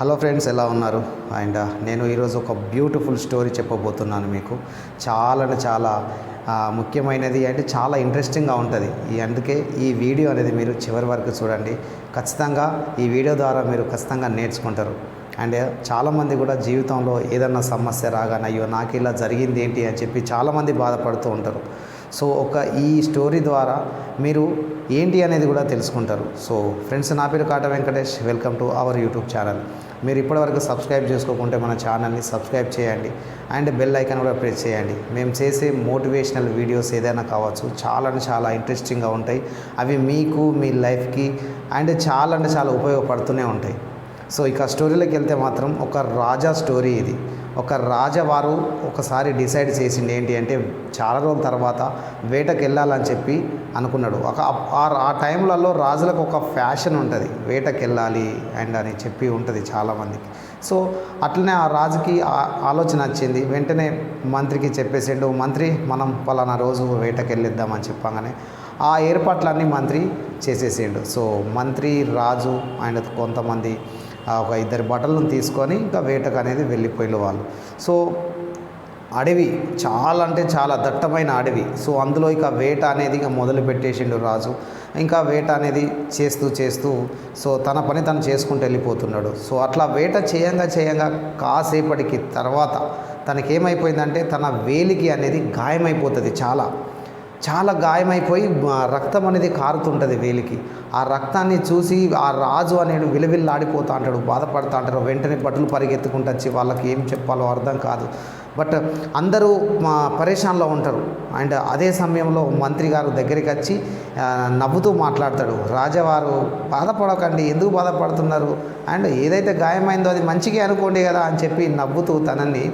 Hello friends, ఎలా ఉన్నారు? And నేను ఈరోజు ఒక బ్యూటిఫుల్ స్టోరీ చెప్పబోతున్నాను మీకు. చాలా ముఖ్యమైనది, అంటే చాలా ఇంట్రెస్టింగ్గా ఉంటుంది. అందుకే ఈ వీడియో అనేది మీరు చివరి వరకు చూడండి. ఖచ్చితంగా ఈ వీడియో ద్వారా మీరు ఖచ్చితంగా నేర్చుకుంటారు. అండ్ చాలామంది కూడా జీవితంలో ఏదన్నా సమస్య రాగానే అయ్యో నాకు ఇలా జరిగింది ఏంటి అని చెప్పి చాలామంది బాధపడుతూ ఉంటారు. సో ఈ స్టోరీ ద్వారా మీరు ఏంటి అనేది కూడా తెలుసుకుంటారు. సో ఫ్రెండ్స్, నా పేరు Kata Venkatesh. Welcome to our YouTube channel. మీరు ఇప్పటివరకు సబ్స్క్రైబ్ చేసుకోకుంటే మన ఛానల్ని సబ్స్క్రైబ్ చేయండి అండ్ బెల్ ఐకాన్ కూడా ప్రెస్ చేయండి. మేము చేసే మోటివేషనల్ వీడియోస్ ఏదైనా కావచ్చు, చాలా ఇంట్రెస్టింగ్గా ఉంటాయి. అవి మీకు మీ లైఫ్కి అండ్ చాలా ఉపయోగపడుతూనే ఉంటాయి. సో ఇక స్టోరీలోకి వెళ్తే మాత్రం ఒక రాజా స్టోరీ ఇది. ఒక రాజవారు ఒకసారి డిసైడ్ చేసింది ఏంటి అంటే, చాలా రోజుల తర్వాత వేటకు వెళ్ళాలని చెప్పి అనుకున్నాడు. ఆ టైంలలో రాజులకు ఒక ఫ్యాషన్ ఉంటుంది, వేటకు వెళ్ళాలి అండ్ అని చెప్పి ఉంటుంది చాలామందికి. సో అట్లనే ఆ రాజుకి ఆలోచన వచ్చింది. వెంటనే మంత్రికి చెప్పేసిండు, మంత్రి మనం పలానా రోజు వేటకు వెళ్ళిద్దామని చెప్పగానే ఆ ఏర్పాట్లన్నీ మంత్రి చేసేసిండు. సో మంత్రి, రాజు అండ్ కొంతమంది ఒక ఇద్దరు బట్టలను తీసుకొని ఇంకా వేటకు అనేది వెళ్ళిపోయిన వాళ్ళు. సో అడవి చాలా దట్టమైన అడవి. సో అందులో ఇక వేట అనేది ఇక మొదలు పెట్టేసిండు రాజు. ఇంకా వేట అనేది చేస్తూ సో తన పని తను చేసుకుంటూ వెళ్ళిపోతున్నాడు. సో అట్లా వేట చేయంగా కాసేపటికి తర్వాత తనకేమైపోయిందంటే, తన వేలికి అనేది గాయమైపోతుంది. చాలా గాయమైపోయి రక్తం అనేది కారుతుంటుంది వేలికి. ఆ రక్తాన్ని చూసి ఆ రాజు అనేడు విలవిల్లాడిపోతూ అంటాడు, బాధపడుతూ అంటారు. వెంటనే బట్టలు పరిగెత్తుకుంటూ వచ్చి వాళ్ళకి ఏం చెప్పాలో అర్థం కాదు. బట్ అందరూ పరేషాన్లో ఉంటారు. అండ్ అదే సమయంలో మంత్రి గారు దగ్గరికి వచ్చి నవ్వుతూ మాట్లాడతాడు, రాజావారు బాధపడకండి, ఎందుకు బాధపడుతున్నారు, అండ్ ఏదైతే గాయమైందో అది మంచిగా అనుకోండి కదా అని చెప్పి నవ్వుతూ తనని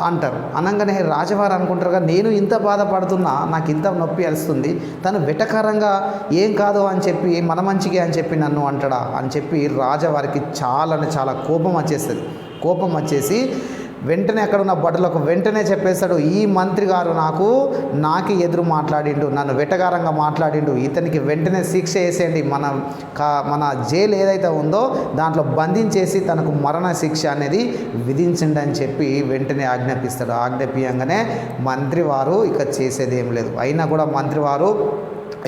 అంటారు. అనగానే రాజవారు అనుకుంటారుగా, నేను ఇంత బాధపడుతున్నా, నాకు ఇంత నొప్పి అరుస్తుంది, తను వెటకారంగా ఏం కాదు అని చెప్పి మన మంచిగా అని చెప్పి నన్ను అంటాడా అని చెప్పి రాజవారికి చాలా కోపం వచ్చేసి వెంటనే అక్కడ ఉన్న బట్టలకు వెంటనే చెప్పేశాడు, ఈ మంత్రి గారు నాకు ఎదురు మాట్లాడిండు, నన్ను వెటకారంగా మాట్లాడిండు, ఇతనికి వెంటనే శిక్ష వేసేయండి, మన జైలు ఏదైతే ఉందో దాంట్లో బంధించేసి తనకు మరణ శిక్ష అనేది విధించండి అని చెప్పి వెంటనే ఆజ్ఞాపిస్తాడు. ఆజ్ఞాపించగానే మంత్రివారు ఇక చేసేది ఏం లేదు. అయినా కూడా మంత్రివారు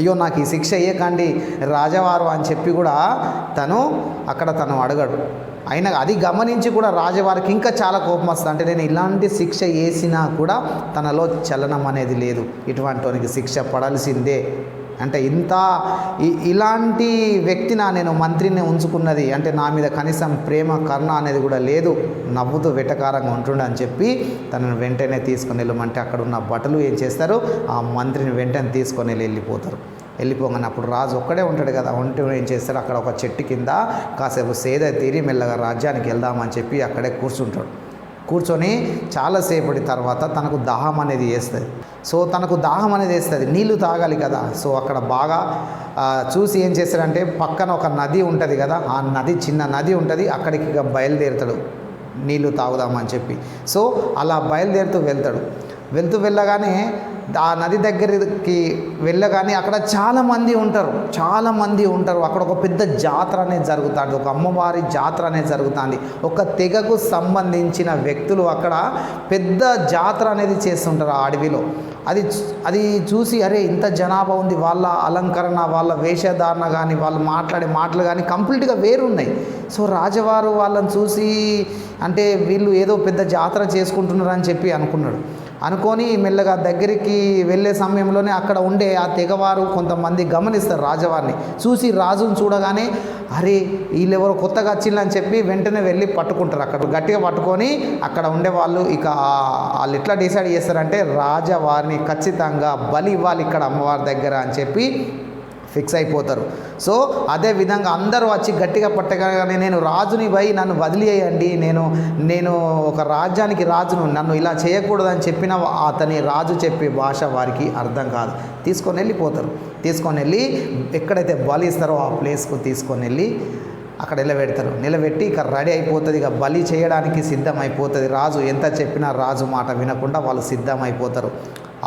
అయ్యో నాకు ఈ శిక్ష వేయకండి రాజవారు అని చెప్పి కూడా తను అడగడు. అయినా అది గమనించి కూడా రాజవారికి ఇంకా చాలా కోపం వస్తుంది. అంటే నేను ఇలాంటి శిక్ష వేసినా కూడా తనలో చలనం అనేది లేదు, ఇటువంటికి శిక్ష పడాల్సిందే, అంటే ఇలాంటి వ్యక్తిని నేను మంత్రిని ఉంచుకున్నది, అంటే నా మీద కనీసం ప్రేమ కరుణ అనేది కూడా లేదు, నవ్వుతూ వెటకారంగా ఉంటుండే అని చెప్పి తనను వెంటనే తీసుకొని వెళ్ళమంటే అక్కడ ఉన్న భటులు ఏం చేస్తారు, ఆ మంత్రిని వెంటనే తీసుకొని వెళ్ళిపోగానే అప్పుడు రాజు ఒక్కడే ఉంటాడు కదా, ఏం చేస్తాడు, అక్కడ ఒక చెట్టు కింద కాసేపు సేద తీరి మెల్లగా రాజ్యానికి వెళ్దామని చెప్పి అక్కడే కూర్చొని చాలాసేపటి తర్వాత తనకు దాహం అనేది వేస్తుంది. సో తనకు దాహం అనేది వేస్తుంది, నీళ్లు తాగాలి కదా. సో అక్కడ బాగా చూసి ఏం చేస్తాడంటే, పక్కన ఒక నది ఉంటుంది కదా, ఆ నది చిన్న నది ఉంటుంది, అక్కడికి ఇక బయలుదేరుతాడు నీళ్లు తాగుదామని చెప్పి. సో అలా బయలుదేరుతూ వెళ్ళగానే ఆ నది దగ్గరికి వెళ్ళగానే అక్కడ చాలామంది ఉంటారు. అక్కడ ఒక పెద్ద జాతర అనేది జరుగుతుంది, ఒక అమ్మవారి జాతర అనేది జరుగుతుంది. ఒక తెగకు సంబంధించిన వ్యక్తులు అక్కడ పెద్ద జాతర అనేది చేస్తుంటారు ఆ అడవిలో. అది చూసి అరే ఇంత జనాభా ఉంది, వాళ్ళ అలంకరణ, వాళ్ళ వేషధారణ కానీ, వాళ్ళు మాట్లాడే మాటలు కానీ కంప్లీట్గా వేరున్నాయి. సో రాజవారు వాళ్ళని చూసి, అంటే వీళ్ళు ఏదో పెద్ద జాతర చేసుకుంటున్నారు అని చెప్పి అనుకొని మెల్లగా దగ్గరికి వెళ్ళే సమయంలోనే అక్కడ ఉండే ఆ తెగవారు కొంతమంది గమనిస్తారు రాజవారిని. రాజుని చూడగానే అరే వీళ్ళెవరో కొత్తగా వచ్చిందని చెప్పి వెంటనే వెళ్ళి పట్టుకుంటారు. అక్కడ గట్టిగా పట్టుకొని అక్కడ ఉండే వాళ్ళు ఇక వాళ్ళు ఎట్లా డిసైడ్ చేస్తారంటే, రాజవారిని ఖచ్చితంగా బలి ఇవ్వాలి ఇక్కడ అమ్మవారి దగ్గర అని చెప్పి ఫిక్స్ అయిపోతారు. సో అదే విధంగా అందరూ వచ్చి గట్టిగా పట్టగానే, నేను రాజుని నన్ను వదిలేయండి, నేను ఒక రాజ్యానికి రాజును, నన్ను ఇలా చేయకూడదని చెప్పిన అతని రాజు చెప్పే భాష వారికి అర్థం కాదు. తీసుకొని వెళ్ళి ఎక్కడైతే బలి ఇస్తారో ఆ ప్లేస్కు తీసుకొని వెళ్ళి అక్కడ నిలబెట్టి ఇక రెడీ అయిపోతుంది, ఇక బలి చేయడానికి సిద్ధమైపోతుంది. రాజు ఎంత చెప్పినా రాజు మాట వినకుండా వాళ్ళు సిద్ధమైపోతారు.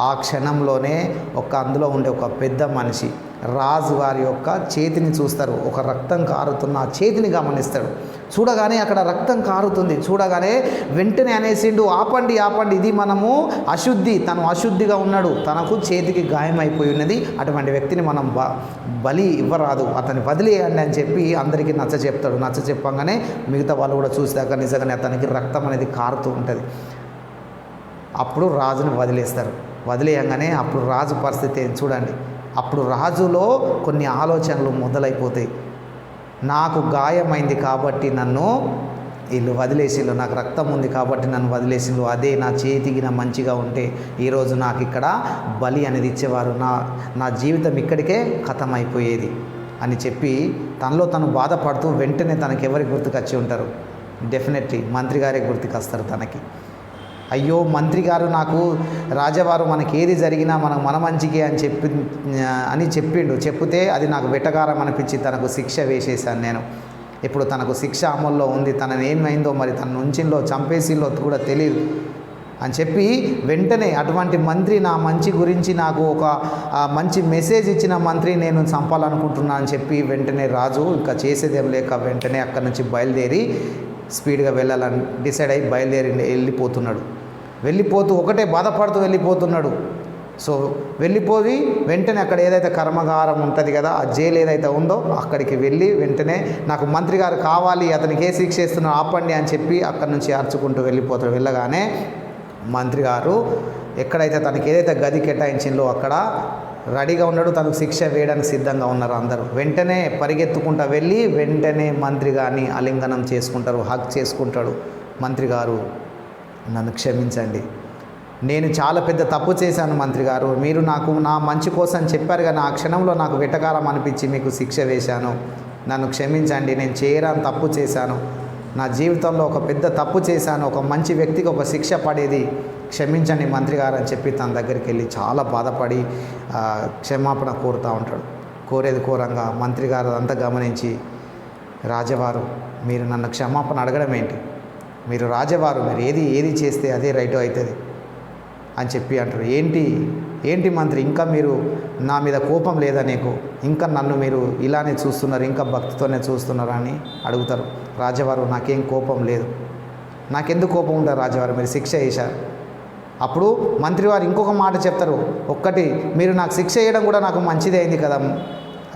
ఆ క్షణంలోనే అందులో ఉండే ఒక పెద్ద మనిషి రాజు వారి యొక్క చేతిని చూస్తారు. ఒక రక్తం కారుతున్న చేతిని గమనిస్తాడు. చూడగానే అక్కడ రక్తం కారుతుంది. చూడగానే వెంటనే అనేసిండు, ఆపండి ఆపండి, ఇది మనము అశుద్ధి, తను అశుద్ధిగా ఉన్నాడు, తనకు చేతికి గాయం అయిపోయి ఉన్నది, అటువంటి వ్యక్తిని మనం బలి ఇవ్వరాదు, అతన్ని వదిలేయండి అని చెప్పి అందరికీ నచ్చ చెప్తాడు. నచ్చ చెప్పంగానే మిగతా వాళ్ళు కూడా చూసాక నిజంగానే అతనికి రక్తం అనేది కారుతూ ఉంటుంది. అప్పుడు రాజుని వదిలేస్తారు. వదిలేయంగానే అప్పుడు రాజు పరిస్థితి చూడండి. అప్పుడు రాజులో కొన్ని ఆలోచనలు మొదలైపోతాయి. నాకు గాయమైంది కాబట్టి నన్ను వీళ్ళు వదిలేసిళ్ళు, నాకు రక్తం ఉంది కాబట్టి నన్ను వదిలేసిళ్ళు, అదే నా చేతికి నా మంచిగా ఉంటే ఈరోజు నాకు ఇక్కడ బలి అనేది ఇచ్చేవారు, నా జీవితం ఇక్కడికే ఖతమైపోయేది అని చెప్పి తనలో తను బాధపడుతూ వెంటనే తనకి ఎవరికి గుర్తుకొచ్చి ఉంటారు? డెఫినెట్లీ మంత్రి గారే గుర్తుకొస్తారు తనకి. అయ్యో మంత్రి గారు నాకు రాజావారు మనకి ఏది జరిగినా మన మంచికే అని చెప్పిండు. చెప్తే అది నాకు వెటకారం అనిపించి తనకు శిక్ష వేసేసాను నేను. ఇప్పుడు తనకు శిక్ష అమల్లో ఉంది, తనని ఏమైందో మరి తన నుంచిలో చంపేసిలో కూడా తెలియదు అని చెప్పి వెంటనే అటువంటి మంత్రి నా మంచి గురించి నాకు ఒక మంచి మెసేజ్ ఇచ్చిన మంత్రి నేను చంపాలనుకుంటున్నా అని చెప్పి వెంటనే రాజు ఇంకా చేసేదేం లేక వెంటనే అక్కడి నుంచి బయలుదేరి స్పీడ్గా వెళ్ళాలని డిసైడ్ అయ్యి వెళ్ళిపోతున్నాడు. వెళ్ళిపోతూ ఒకటే బాధపడుతూ వెళ్ళిపోతున్నాడు. సో వెళ్ళిపోయి వెంటనే అక్కడ ఏదైతే కర్మగారం ఉంటుంది కదా, ఆ జైలు ఏదైతే ఉందో అక్కడికి వెళ్ళి వెంటనే నాకు మంత్రి గారు కావాలి, అతనికి ఏ శిక్ష ఇస్తున్నా ఆపండి అని చెప్పి అక్కడి నుంచి అరుచుకుంటూ వెళ్ళిపోతాడు. వెళ్ళగానే మంత్రి గారు ఎక్కడైతే తనకి ఏదైతే గది కేటాయించిందో అక్కడ రెడీగా ఉన్నాడు, తనకు శిక్ష వేయడానికి సిద్ధంగా ఉన్నారు అందరూ. వెంటనే పరిగెత్తుకుంటూ వెళ్ళి వెంటనే మంత్రి గారిని ఆలింగనం చేసుకుంటారు, హగ్ చేసుకుంటాడు. మంత్రి గారు నన్ను క్షమించండి, నేను చాలా పెద్ద తప్పు చేశాను మంత్రి గారు, మీరు నాకు నా మంచి కోసం చెప్పారు కానీ ఆ క్షణంలో నాకు వెటకారం అనిపించి మీకు శిక్ష వేశాను, నన్ను క్షమించండి, నేను చేయరాని తప్పు చేశాను, నా జీవితంలో ఒక పెద్ద తప్పు చేశాను, ఒక మంచి వ్యక్తికి ఒక శిక్ష పడేది, క్షమించండి మంత్రి గారు అని చెప్పి తన దగ్గరికి వెళ్ళి చాలా బాధపడి క్షమాపణ కోరుతూ ఉంటాడు. కోరేది కోరంగా మంత్రి గారు అంతా గమనించి, రాజవారు మీరు నన్ను క్షమాపణ అడగడం ఏంటి, మీరు రాజవారు, మీరు ఏది చేస్తే అదే రైట్ అవుతుంది అని చెప్పి అంటారు. ఏంటి మంత్రి, ఇంకా మీరు నా మీద కోపం లేదా నీకు, ఇంకా నన్ను మీరు ఇలానే చూస్తున్నారు, ఇంకా భక్తితోనే చూస్తున్నారు అని అడుగుతారు. రాజవారు నాకేం కోపం లేదు, నాకెందుకు కోపం ఉండదు రాజవారు, మీరు శిక్ష వేశారు. అప్పుడు మంత్రివారు ఇంకొక మాట చెప్తారు, ఒక్కటి మీరు నాకు శిక్ష వేయడం కూడా నాకు మంచిది అయింది కదా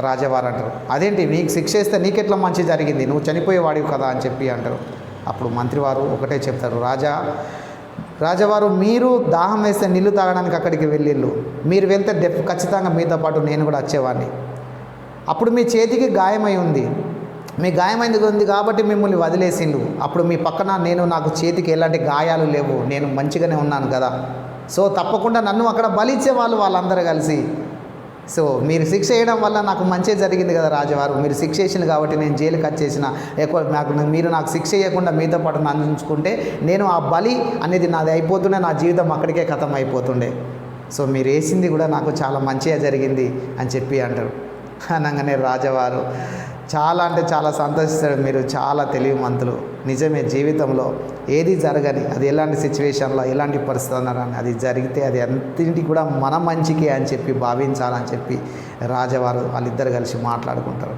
రాజవారు అంటారు. అదేంటి నీకు శిక్ష వేస్తే నీకెట్లా మంచి జరిగింది, నువ్వు చనిపోయేవాడివి కదా అని చెప్పి అంటారు. అప్పుడు మంత్రివారు ఒకటే చెప్తారు, రాజవారు మీరు దాహం వేస్తే నీళ్లు తాగడానికి అక్కడికి వెళ్ళిళ్ళు, మీరు వెళ్తే ఖచ్చితంగా మీతో పాటు నేను కూడా వచ్చేవాడిని. అప్పుడు మీ చేతికి గాయమై ఉంది, మీ గాయమైంది ఉంది కాబట్టి మిమ్మల్ని వదిలేసిండు. అప్పుడు మీ పక్కన నాకు చేతికి ఎలాంటి గాయాలు లేవు, నేను మంచిగానే ఉన్నాను కదా. సో తప్పకుండా నన్ను అక్కడ బలిచ్చేవాళ్ళు వాళ్ళందరూ కలిసి. సో మీరు శిక్ష వేయడం వల్ల నాకు మంచి జరిగింది కదా రాజవారు, మీరు శిక్ష వేసింది కాబట్టి నేను జైలుకి వచ్చేసిన, మీరు నాకు శిక్ష వేయకుండా మీతో పాటు నన్ను ఉంచుకుంటే నేను ఆ బలి అనేది నాది అయిపోతుండే, నా జీవితం అక్కడికే ఖతం అయిపోతుండే. సో మీరు వేసింది కూడా నాకు చాలా మంచిగా జరిగింది అని చెప్పి అంటారు. అనగానే రాజవారు చాలా అంటే చాలా సంతోషిస్తాడు, మీరు చాలా తెలివిమంతులు, నిజమే జీవితంలో ఏది జరగని, అది ఎలాంటి సిచ్యువేషన్లో ఎలాంటి పరిస్థితుల్లో అది జరిగితే అది అంతటికి కూడా మన మంచికే అని చెప్పి భావించాలని చెప్పి రాజవారు వాళ్ళిద్దరు కలిసి మాట్లాడుకుంటారు.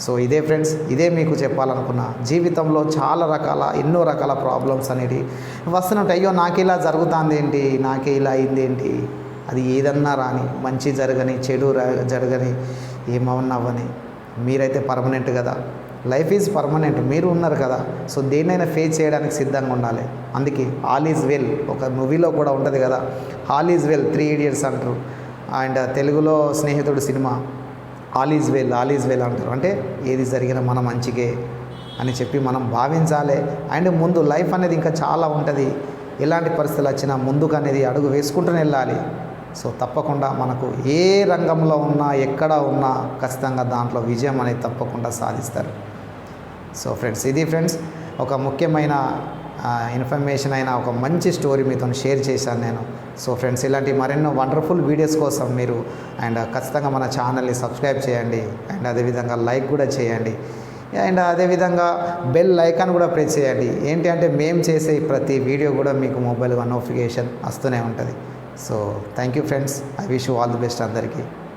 సో ఇదే ఫ్రెండ్స్, ఇదే మీకు చెప్పాలనుకున్నా. జీవితంలో ఎన్నో రకాల ప్రాబ్లమ్స్ అనేవి వస్తున్నట్టు, అయ్యో నాకు ఇలా జరుగుతుంది ఏంటి, నాకే ఇలా అయింది ఏంటి, అది ఏదన్నా రాని, మంచి జరగని చెడు జరగని ఏమన్నా అవ్వని, మీరైతే పర్మనెంట్ కదా, లైఫ్ ఈజ్ పర్మనెంట్, మీరు ఉన్నారు కదా. సో దేన్నైనా ఫేస్ చేయడానికి సిద్ధంగా ఉండాలి. అందుకే ఆల్ ఈజ్ వెల్, ఒక మూవీలో కూడా ఉంటుంది కదా, ఆల్ ఈజ్ వెల్, 3 Idiots అంటారు. అండ్ తెలుగులో స్నేహితుడు సినిమా ఆల్ ఈజ్ వెల్ అంటారు. అంటే ఏది జరిగినా మన మంచికే అని చెప్పి మనం భావించాలి. అండ్ ముందు లైఫ్ అనేది ఇంకా చాలా ఉంటుంది, ఎలాంటి పరిస్థితులు వచ్చినా ముందుకు అనేది అడుగు వేసుకుంటూనే వెళ్ళాలి. సో తప్పకుండా మనకు ఏ రంగంలో ఉన్నా ఎక్కడ ఉన్నా ఖచ్చితంగా దాంట్లో విజయం అనేది తప్పకుండా సాధిస్తారు. సో ఫ్రెండ్స్, ఇది ఫ్రెండ్స్ ఒక ముఖ్యమైన ఇన్ఫర్మేషన్ అయినా ఒక మంచి స్టోరీ మీతో షేర్ చేశాను నేను. సో ఫ్రెండ్స్, ఇలాంటి మరెన్నో వండర్ఫుల్ వీడియోస్ కోసం మీరు అండ్ ఖచ్చితంగా మన ఛానల్ని సబ్స్క్రైబ్ చేయండి, అండ్ అదేవిధంగా లైక్ కూడా చేయండి, అండ్ అదేవిధంగా బెల్ ఐకాన్ కూడా ప్రెస్ చేయండి. ఏంటి అంటే మేము చేసే ప్రతి వీడియో కూడా మీకు మొబైల్గా నోటిఫికేషన్ వస్తూనే ఉంటుంది. So thank you friends, I wish you all the best అందరికీ.